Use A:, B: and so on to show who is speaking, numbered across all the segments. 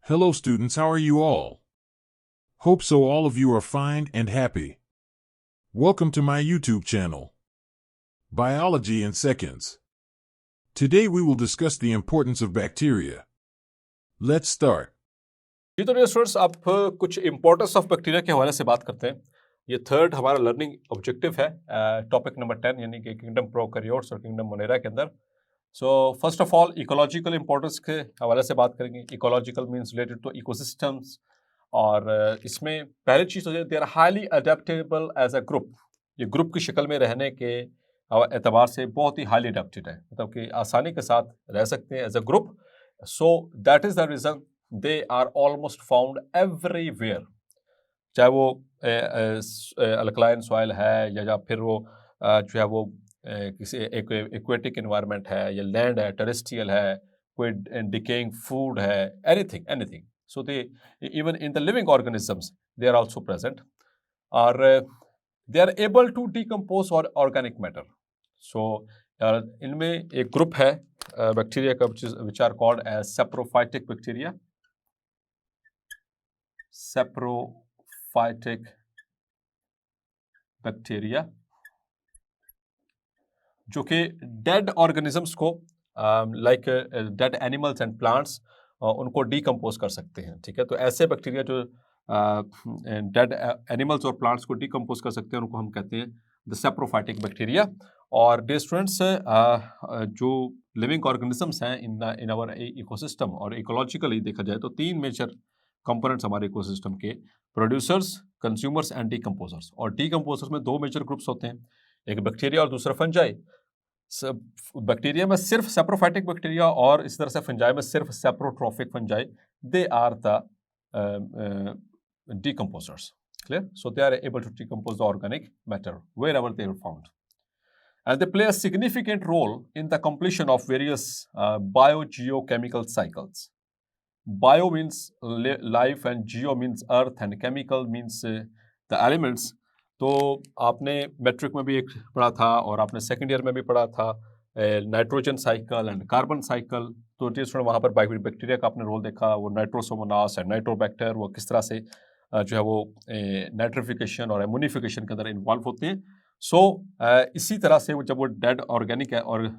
A: Hello students, how are you all? Hope so all of you are fine and happy. Welcome to my YouTube channel, Biology in Seconds. Today we will discuss the importance of bacteria. Let's start.
B: जी तो students आप कुछ importance of bacteria के हवाले से बात करते हैं। ये थर्ड हमारा लर्निंग ऑब्जेक्टिव है, टॉपिक नंबर 10 यानी कि किंगडम प्रोकैरियोट्स और किंगडम मोनेरा के अंदर। So first of all ecological importance के हवाले से बात करेंगे। Ecological means related to ecosystems, और इसमें पहली चीज़ तो they are highly adaptable as a group. ये ग्रुप की शक्ल में रहने के एतबार से बहुत ही हाईली अडेप्टेड है, मतलब कि आसानी के साथ रह सकते हैं as a group. So that is the reason they are almost found everywhere, चाहे वो अल्कलाइन सॉइल है या फिर वो जो है वो किसी एक्वेटिक इन्वायरमेंट है या लैंड है, टेरेस्ट्रियल है, कोई डिकेइंग फूड है, anything. So they even in the living organisms they are also present, और they are able to decompose और ऑर्गेनिक मैटर। सो इनमें एक ग्रुप है बैक्टीरिया का which are called as saprophytic bacteria. Saprophytic bacteria जो कि dead organisms को like dead animals and plants उनको डिकम्पोज कर सकते हैं। ठीक है, तो ऐसे बैक्टीरिया जो डेड एनिमल्स और प्लांट्स को डिकम्पोज कर सकते हैं उनको हम कहते हैं द सेप्रोफाइटिक बैक्टीरिया। और डे स्टूडेंट्स, जो लिविंग ऑर्गेनिजम्स हैं इन आवर इकोसिस्टम, और इकोलॉजिकली देखा जाए तो तीन मेजर कंपोनेंट्स हमारे इकोसिस्टम के, प्रोड्यूसर्स, कंज्यूमर्स एंड डिकम्पोजर्स। और डिकम्पोजर्स में दो मेजर ग्रुप्स होते हैं, एक बैक्टीरिया और दूसरा फंजाई। बैक्टीरिया में सिर्फ सेप्रोफाइटिक बैक्टीरिया और इस तरह से फंजाई में सिर्फ saprotrophic fungi, they are the decomposers. Clear? So they are able to decompose the organic matter wherever they are found, and they play a significant role in the completion of various biogeochemical cycles. Bio means life and geo means earth and chemical means the elements. तो आपने matric में भी एक पढ़ा था और आपने second year में भी पढ़ा था nitrogen cycle and carbon cycle. तो जिसमें वहाँ पर बैक्टीरिया का आपने रोल देखा, वो नाइट्रोसोमोनास एंड नाइट्रोबैक्टर, वो किस तरह से जो है वो नाइट्रिफिकेशन और एमोनिफिकेशन के अंदर इन्वॉल्व होते हैं। सो इसी तरह से जब वो डेड ऑर्गेनिक और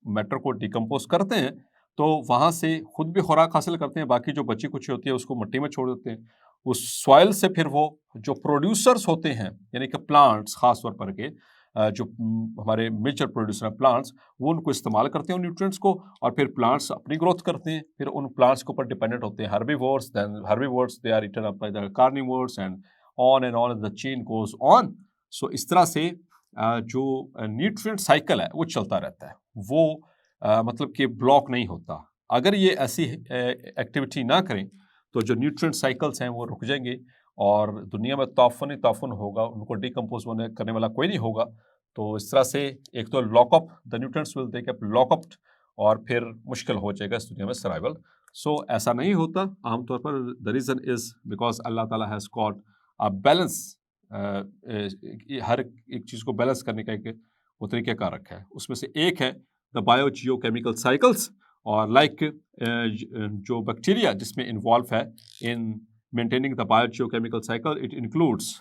B: मैटर को डिकम्पोज करते हैं तो वहाँ से खुद भी खुराक हासिल करते हैं, बाकी जो बची कुछ होती है उसको मिट्टी में छोड़ देते हैं। उस सॉइल से फिर वो जो प्रोड्यूसर्स होते हैं यानी कि प्लांट्स, खास तौर पर के जो हमारे मेजर प्रोड्यूसर हैं प्लांट्स, वो उनको इस्तेमाल करते हैं उन न्यूट्रिएंट्स को, और फिर प्लांट्स अपनी ग्रोथ करते हैं, फिर उन प्लांट्स के ऊपर डिपेंडेंट होते हैं herbivores, then herbivores they are eaten up by the carnivores and on the chain goes on. So इस तरह से जो न्यूट्रिएंट साइकिल है वो चलता रहता है, वो मतलब कि ब्लॉक नहीं होता। अगर ये ऐसी एक्टिविटी ना करें तो जो न्यूट्रिएंट साइकिल्स हैं वो रुक जाएंगे और दुनिया में ताफुन ही ताफुन होगा, उनको डिकम्पोज करने वाला कोई नहीं होगा। तो इस तरह से एक तो lock up the nutrients will they get locked up, और फिर मुश्किल हो जाएगा इस दुनिया में सर्वाइवल। सो ऐसा नहीं होता आमतौर पर। द रीज़न इज़ बिकॉज अल्लाह ताला हैज़ गॉट अ बैलेंस, हर एक चीज़ को बैलेंस करने का एक वो तरीक़ाकार रखा है। उसमें से एक है द बायोजियोकेमिकल साइकिल्स, और लाइक जो बैक्टीरिया जिसमें इन्वॉल्व है in maintaining the biogeochemical cycle, it includes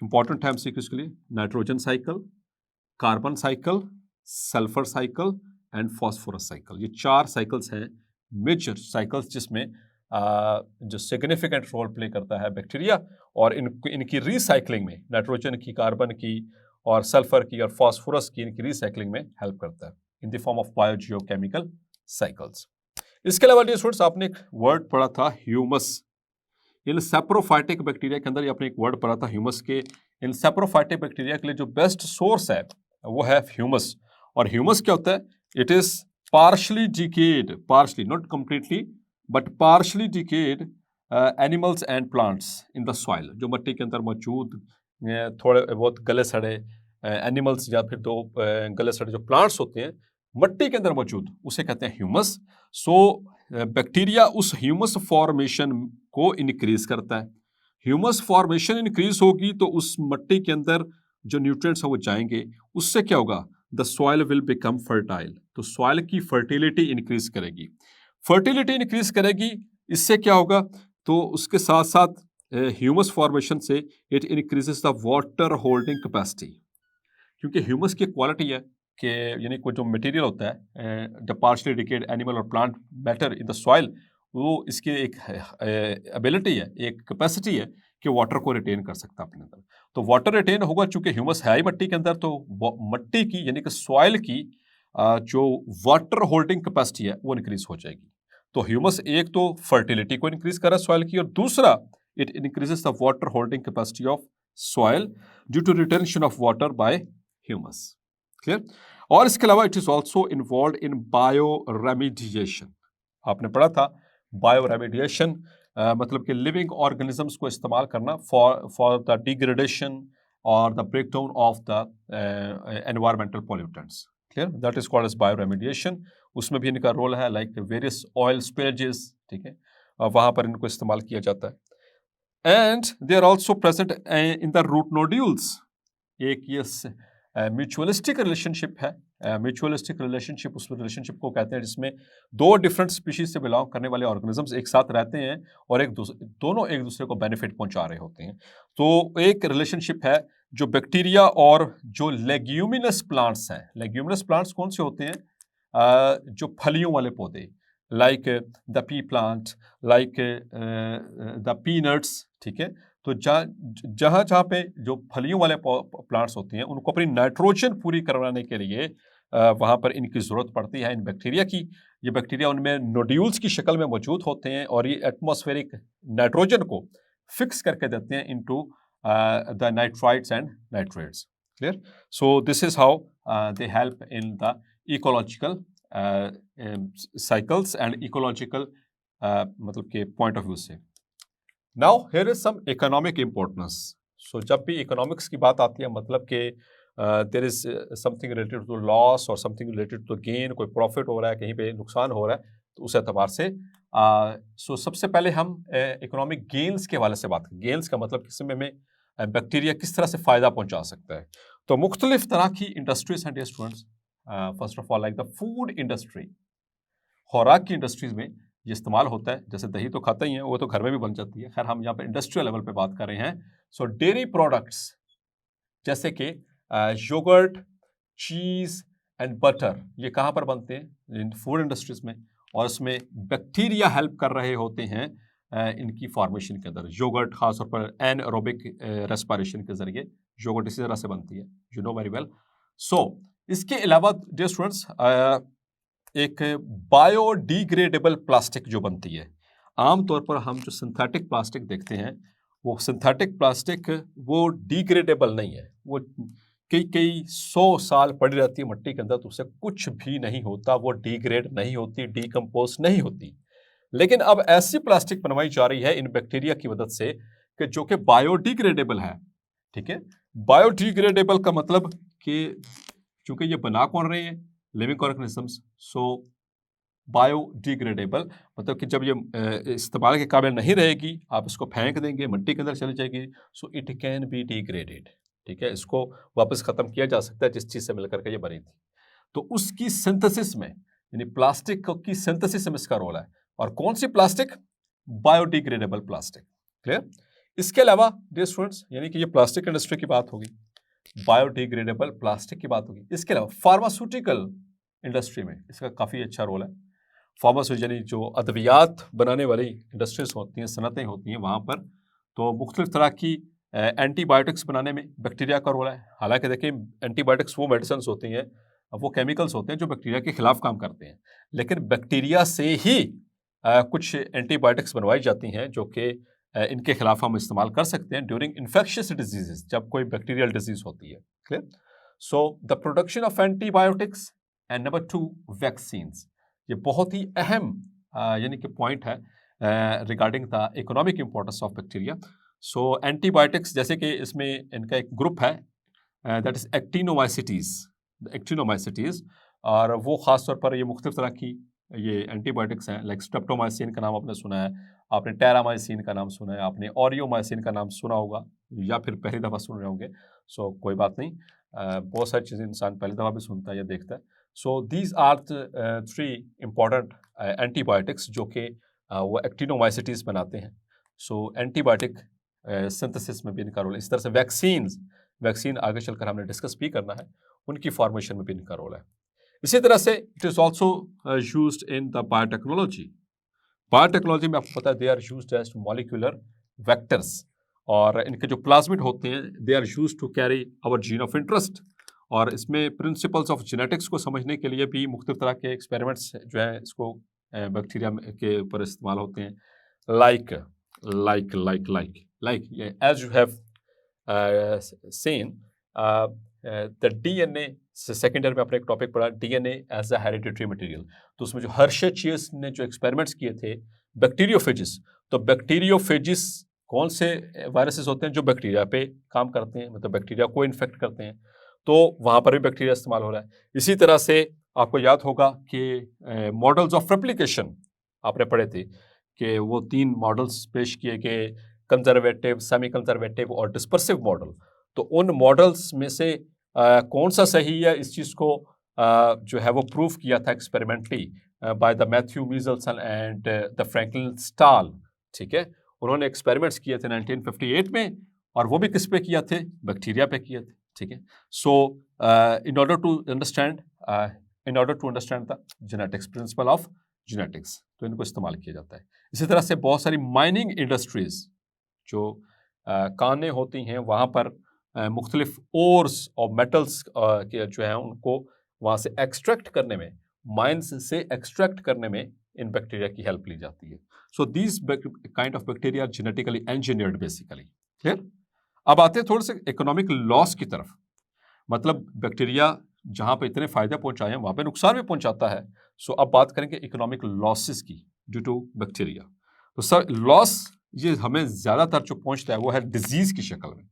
B: important है MCQs के लिए nitrogen cycle, carbon cycle, sulphur cycle and phosphorus cycle. ये चार साइकिल्स हैं मेजर साइकिल्स जिसमें जो सिग्निफिकेंट रोल प्ले करता है बैक्टीरिया, और इनकी रिसाइकलिंग में नाइट्रोजन की, कार्बन की और सल्फर की और फॉस्फोरस की इनकी रिसाइकलिंग में हेल्प करता है in the form of biogeochemical cycles. इसके अलावा डियर स्टूडेंट्स, आपने एक वर्ड पढ़ा था ह्यूमस। इन सेप्रोफाइटिक बैक्टीरिया के अंदर आपने एक वर्ड पढ़ा था ह्यूमस के। इन सेप्रोफाइटिक बैक्टीरिया के लिए जो बेस्ट सोर्स है वो है ह्यूमस। और ह्यूमस क्या होता है? It is partially decade, partially not completely but partially decade animals and plants in the soil, जो मिट्टी के अंदर मौजूद थोड़े बहुत गले सड़े एनिमल्स या फिर दो गले सड़े जो प्लांट्स होते हैं मिट्टी के अंदर मौजूद, उसे कहते हैं ह्यूमस। सो बैक्टीरिया उस ह्यूमस फॉर्मेशन को इनक्रीज करता है। ह्यूमस फॉर्मेशन इंक्रीज होगी तो उस मिट्टी के अंदर जो न्यूट्रिएंट्स हैं वो जाएंगे, उससे क्या होगा? The soil will become fertile, तो सॉइल की फर्टिलिटी इंक्रीज करेगी। फर्टिलिटी इंक्रीज करेगी, इससे क्या होगा, तो उसके साथ साथ ह्यूमस फॉर्मेशन से it increases the water holding capacity, क्योंकि ह्यूमस की क्वालिटी है कि यानी कोई जो मटेरियल होता है द पार्शली डिकेड एनिमल और plant matter in the soil, वो इसकी एक एबिलिटी है, एक कैपेसिटी है कि वाटर को रिटेन कर सकता है अपने अंदर। तो वाटर रिटेन होगा, चूंकि ह्यूमस है ही मिट्टी के अंदर, तो मिट्टी की यानी कि सॉइल की जो वाटर होल्डिंग कैपेसिटी है वो इंक्रीज हो जाएगी। तो ह्यूमस एक तो फर्टिलिटी को इंक्रीज कर रहा है सॉइल की, और दूसरा it increases the water holding capacity of soil due to retention of water by humus. Clear? और इसके अलावा it is also involve in bioremediation. आपने पढ़ा था बायो रेमिडिएशन मतलब कि लिविंग ऑर्गेनिजम्स को इस्तेमाल करना फॉर द डिग्रेडेशन और the breakdown of the environmental pollutants. Clear? That is called as bioremediation. उसमें भी इनका रोल है, लाइक वेरियस ऑयल स्पिलेजेस, ठीक है, वहां पर इनको इस्तेमाल किया जाता है। And they are also present in the root nodules. एक ये म्यूचुअलिस्टिक रिलेशनशिप है, म्यूचुअलिस्टिक रिलेशनशिप उस रिलेशनशिप को कहते हैं जिसमें दो डिफरेंट स्पीशीज से बिलोंग करने वाले ऑर्गेनिजम्स एक साथ रहते हैं और दोनों एक दूसरे को बेनिफिट पहुंचा रहे होते हैं। तो एक रिलेशनशिप है जो बैक्टीरिया और जो लेग्यूमिनस प्लांट्स हैं। लेग्यूमिनस प्लांट्स कौन से होते हैं? जो फलियों वाले पौधे, like the P plant, like the peanuts, ठीक है। तो जहाँ जहाँ पे जो फलियों वाले प्लांट्स होते हैं उनको अपनी नाइट्रोजन पूरी करवाने के लिए वहाँ पर इनकी ज़रूरत पड़ती है, इन बैक्टीरिया की। ये बैक्टीरिया उनमें नोड्यूल्स की शक्ल में मौजूद होते हैं और ये एटमॉस्फेरिक नाइट्रोजन को फिक्स करके देते हैं into the nitrites and nitrates. Clear? So this is how they help in the ecological cycles and ecological मतलब के पॉइंट ऑफ व्यू से। Now here is some economic importance. So जब भी economics की बात आती है, मतलब कि there is something related to loss और समथिंग रिलेटेड टू गेन, कोई प्रॉफिट हो रहा है, कहीं पे नुकसान हो रहा है, तो उस एतबार से सो सबसे पहले हम इकोनॉमिक गेन्स के हवाले से बात करें। गेन्स का मतलब किस में बैक्टीरिया किस तरह से फ़ायदा पहुंचा सकता है। तो मुख्तलिफ तरह की इंडस्ट्रीज हैं dear students. First of all like the food industry, खुराक की इंडस्ट्रीज में ये इस्तेमाल होता है। जैसे दही तो खाता ही है, वो तो घर में भी बन जाती है। खैर हम यहाँ पे इंडस्ट्रियल लेवल पे बात कर रहे हैं। सो डेयरी प्रोडक्ट्स जैसे कि योगर्ट, चीज़ एंड बटर, ये कहाँ पर बनते हैं? इन फूड इंडस्ट्रीज में। और उसमें बैक्टीरिया हेल्प कर रहे होते हैं इनकी फॉर्मेशन के अंदर। योगर्ट खासतौर पर एनएरोबिक रेस्पिरेशन के जरिए योगर्ट इसी तरह से बनती है, यू नो वेरी वेल। सो इसके अलावा डियर स्टूडेंट्स एक बायोडिग्रेडेबल प्लास्टिक जो बनती है। आमतौर पर हम जो सिंथेटिक प्लास्टिक देखते हैं, वो सिंथेटिक प्लास्टिक वो डिग्रेडेबल नहीं है। वो कई 100 साल पड़ी रहती है मिट्टी के अंदर, तो उससे कुछ भी नहीं होता, वो डिग्रेड नहीं होती, डिकम्पोज नहीं होती। लेकिन अब ऐसी प्लास्टिक बनवाई जा रही है इन बैक्टीरिया की मदद से कि जो कि बायोडिग्रेडेबल है। ठीक है, बायोडिग्रेडेबल का मतलब कि चूंकि ये बना कौन रहे हैं? Living organisms. सो बायोडिग्रेडेबल मतलब कि जब ये इस्तेमाल के काबिल नहीं रहेगी, आप इसको फेंक देंगे, मिट्टी के अंदर चली जाएगी, so it can be degraded. ठीक है, इसको वापस खत्म किया जा सकता है जिस चीज से मिलकर के ये बनी थी। तो उसकी सिंथेसिस में, यानी प्लास्टिक की सिंथेसिस में इसका रोल है। और कौन सी प्लास्टिक? Biodegradable plastic. क्लियर? इसके अलावा डियर स्टूडेंट्स, यानी कि ये प्लास्टिक इंडस्ट्री की बात होगी, बायोडिग्रेडेबल प्लास्टिक की बात होगी। इसके अलावा फार्मास्यूटिकल इंडस्ट्री में इसका काफ़ी अच्छा रोल है। फार्मास्यूटिकल यानी जो अद्वियात बनाने वाली इंडस्ट्रीज होती हैं, सनतें होती हैं, वहाँ पर तो मुख्तलिफ तरह की एंटीबायोटिक्स बनाने में बैक्टीरिया का रोल है। हालांकि देखिए, एंटीबायोटिक्स वो मेडिसिन होती हैं, वो केमिकल्स होते हैं जो बैक्टीरिया के खिलाफ काम करते हैं, लेकिन बैक्टीरिया से ही कुछ एंटीबायोटिक्स बनवाई जाती हैं जो कि इनके खिलाफ हम इस्तेमाल कर सकते हैं ड्यूरिंग इन्फेक्शियस डिजीजेस, जब कोई बैक्टीरियल डिजीज होती है। Clear? So the production of antibiotics and number 2 vaccines, ये बहुत ही अहम यानी कि पॉइंट है regarding the economic importance of bacteria. So antibiotics, जैसे कि इसमें इनका एक ग्रुप है दैट इज एक्टिनोमाइसिटीज, और वो खास तौर पर ये मुख्तलिफ तरह की ये एंटीबायोटिक्स हैं। लाइक स्ट्रेप्टोमाइसिन का नाम आपने सुना है, आपने टेरामाइसिन का नाम सुना है, आपने ऑरियोमाइसिन का नाम सुना होगा, या फिर पहली दफ़ा सुन रहे होंगे। सो कोई बात नहीं, बहुत सारी चीज़ें इंसान पहली दफ़ा भी सुनता है या देखता है। So these are the 3 important antibiotics जो कि वो एक्टिनोमाइसिटीज बनाते हैं। सो एंटीबायोटिक सिंथेसिस में भी इनका रोल है। इस तरह से वैक्सीन आगे चलकर हमने डिस्कस भी करना है, उनकी फॉर्मेशन में भी इनका रोल है। इसी तरह से it is also used in the biotechnology. Biotechnology में आपको पता है they are used as molecular vectors, और इनके जो प्लाज्मिड होते हैं they are used to carry our gene of interest. और इसमें प्रिंसिपल्स ऑफ जेनेटिक्स को समझने के लिए भी मुख्तलिफ तरह के एक्सपेरिमेंट्स जो है इसको बैक्टीरिया के ऊपर इस्तेमाल होते हैं। Like as you have seen the DNA से सेकेंड ईयर में अपने एक टॉपिक पढ़ा, DNA as a hereditary material. तो उसमें जो हर्शेचीज ने जो एक्सपेरिमेंट्स किए थे बैक्टीरियोफेजिस, तो बैक्टीरियोफेजिस कौन से वायरसेस होते हैं जो बैक्टीरिया पे काम करते हैं, मतलब बैक्टीरिया को इन्फेक्ट करते हैं, तो वहाँ पर भी बैक्टीरिया इस्तेमाल हो रहा है। इसी तरह से आपको याद होगा कि मॉडल्स ऑफ रेप्लिकेशन आपने पढ़े थे कि वो 3 मॉडल्स पेश किए गए, कंजर्वेटिव, सेमी कंजर्वेटिव और डिस्पर्सिव मॉडल। तो उन मॉडल्स में से कौन सा सही है, इस चीज़ को जो है वो प्रूव किया था experimentally by the Matthew Meselson and the Franklin Stahl. ठीक है, उन्होंने एक्सपेरिमेंट्स किए थे 1958 में, और वो भी किस पे किया थे, बैक्टीरिया पे किए थे। ठीक है, so in order to understand the genetics, principle of genetics, तो इनको इस्तेमाल किया जाता है। इसी तरह से बहुत सारी माइनिंग इंडस्ट्रीज जो कानें होती हैं वहाँ पर मुख्तलिफ ओर्स और मेटल्स के जो हैं उनको वहाँ से एक्सट्रैक्ट करने में, माइंस से एक्सट्रैक्ट करने में इन बैक्टीरिया की हेल्प ली जाती है। So these kind of bacteria genetically engineered basically. Clear? अब आते हैं थोड़े से इकोनॉमिक लॉस की तरफ। मतलब बैक्टीरिया जहाँ पे इतने फायदे पहुँचाए हैं वहाँ पे नुकसान भी पहुँचाता है। सो अब बात करेंगे इकोनॉमिक लॉसेस की ड्यू टू बैक्टीरिया। तो सर लॉस ये हमें ज़्यादातर जो पहुँचता है वो है डिजीज़ की शक्ल में।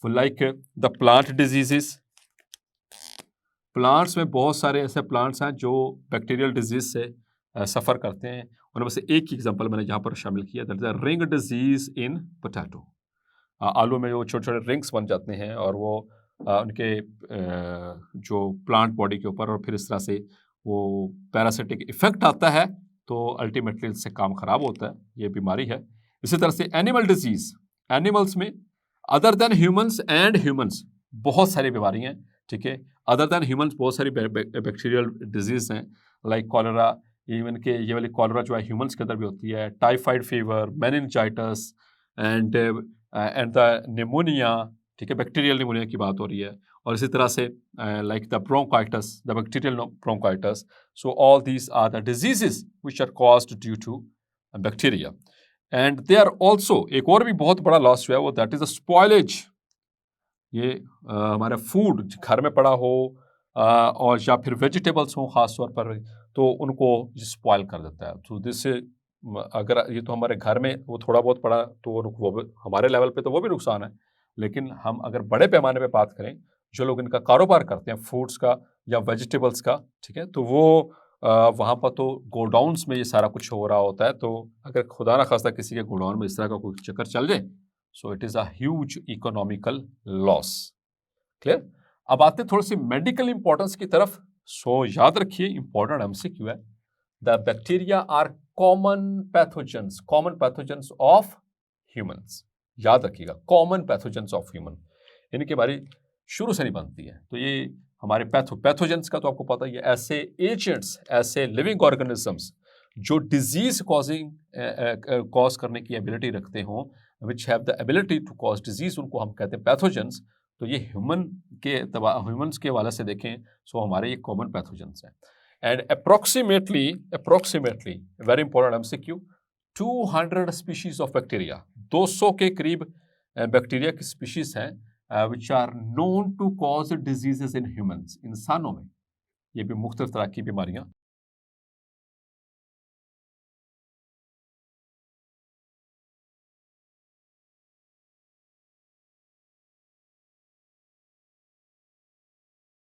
B: Like the plant diseases, plants में बहुत सारे ऐसे प्लांट्स हैं जो बैक्टीरियल डिजीज से सफ़र करते हैं। उनमें से एक ही एग्जांपल मैंने यहाँ पर शामिल किया, that is the ring disease in potato. आलू में जो छोटे छोटे रिंग्स बन जाते हैं और वो उनके जो प्लांट बॉडी के ऊपर, और फिर इस तरह से वो पैरासिटिक इफेक्ट आता है, तो अल्टीमेटली इससे काम खराब होता है, ये बीमारी है। इसी तरह से एनिमल डिजीज, एनिमल्स में other than humans and humans बहुत सारी बीमारी हैं। ठीक है, अदर देन ह्यूमंस बहुत सारी बैक्टीरियल डिजीज हैं, लाइक कॉलरा, इवन के ये वाली कॉलरा जो है ह्यूमंस के अंदर भी होती है, typhoid fever, meningitis and the pneumonia. ठीक है, बैक्टीरियल निमोनिया की बात हो रही है। और इसी तरह से like the bronchitis, the bacterial bronchitis. So all these are the diseases which are caused due to bacteria. And they are also, एक और भी बहुत बड़ा लॉस जो है वो दैट इज अ स्पॉयलेज। ये हमारा फूड घर में पड़ा हो और या फिर वेजिटेबल्स हो ख़ास तौर पर, तो उनको स्पॉयल कर देता है। तो दिस अगर ये तो हमारे घर में वो थोड़ा बहुत पड़ा तो वो हमारे लेवल पे तो वो भी नुकसान है, लेकिन हम अगर बड़े पैमाने पे बात करें, जो लोग इनका कारोबार करते हैं फ्रूट्स का या वेजिटेबल्स का, ठीक है, तो वो वहाँ पर तो गोडाउन्स में ये सारा कुछ हो रहा होता है। तो अगर खुदा ना खास्ता किसी के गोडाउन में इस तरह का कोई चक्कर चल जाए, so it is a huge economical loss. Clear? अब आते थोड़ी सी मेडिकल इंपॉर्टेंस की तरफ। सो याद रखिए, इंपॉर्टेंट एमसीक्यू है, the bacteria are common pathogens of humans. याद रखिएगा, कॉमन पैथोजेंस ऑफ ह्यूमन, इनकी बारी शुरू से नहीं बनती है। तो ये हमारे पैथोजेंस का तो आपको पता ही है, ऐसे एजेंट्स, ऐसे लिविंग ऑर्गेनिजम्स जो डिजीज कॉज करने की एबिलिटी रखते हों, which have the ability to cause disease, उनको हम कहते हैं पैथोजेंस। तो ये ह्यूमंस के वाले से देखें, सो हमारे ये कॉमन पैथोजेंस हैं। And approximately very important MCQ, 200 species of bacteria, 200 के करीब बैक्टीरिया की स्पीशीज हैं which are known to cause diseases in humans, इंसानों में ये भी मुख्तलिफ तरह की बीमारियां